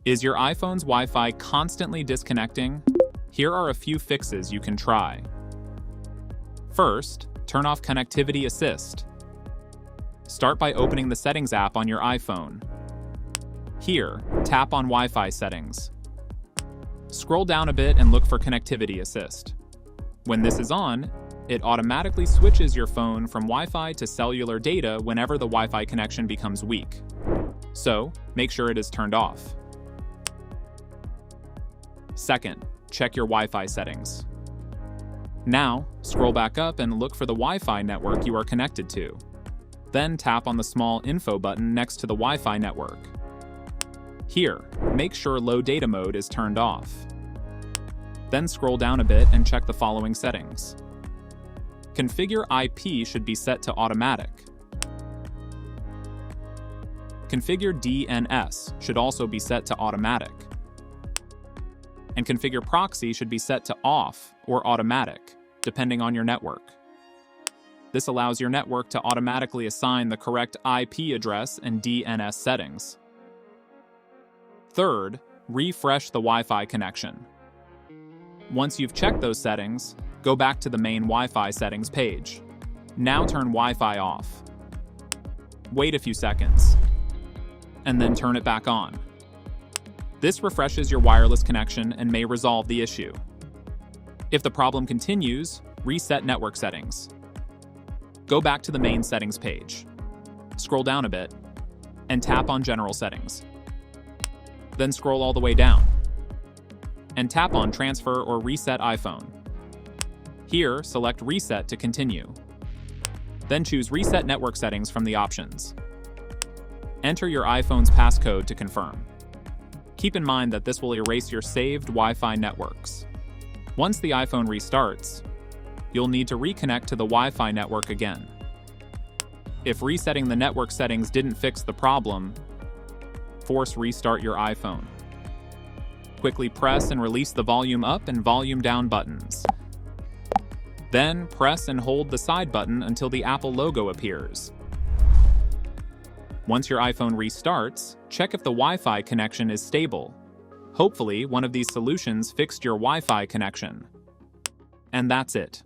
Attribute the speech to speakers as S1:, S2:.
S1: Is your iPhone's Wi-Fi constantly disconnecting? Here are a few fixes you can try. First, turn off Connectivity Assist. Start by opening the Settings app on your iPhone. Here, tap on Wi-Fi settings. Scroll down a bit and look for Connectivity Assist. When this is on, it automatically switches your phone from Wi-Fi to cellular data whenever the Wi-Fi connection becomes weak. So, make sure it is turned off. Second, check your Wi-Fi settings. Now, scroll back up and look for the Wi-Fi network you are connected to. Then tap on the small info button next to the Wi-Fi network. Here, make sure low data mode is turned off. Then scroll down a bit and check the following settings. Configure IP should be set to automatic. Configure DNS should also be set to automatic. And configure proxy should be set to off or automatic, depending on your network. This allows your network to automatically assign the correct IP address and DNS settings. Third, refresh the Wi-Fi connection. Once you've checked those settings, go back to the main Wi-Fi settings page. Now turn Wi-Fi off. Wait a few seconds, and then turn it back on. This refreshes your wireless connection and may resolve the issue. If the problem continues, reset network settings. Go back to the main settings page. Scroll down a bit, and tap on General Settings. Then scroll all the way down, and tap on Transfer or Reset iPhone. Here, select Reset to continue. Then choose Reset Network Settings from the options. Enter your iPhone's passcode to confirm. Keep in mind that this will erase your saved Wi-Fi networks. Once the iPhone restarts, you'll need to reconnect to the Wi-Fi network again. If resetting the network settings didn't fix the problem, force restart your iPhone. Quickly press and release the volume up and volume down buttons. Then press and hold the side button until the Apple logo appears. Once your iPhone restarts, check if the Wi-Fi connection is stable. Hopefully, one of these solutions fixed your Wi-Fi connection. And that's it.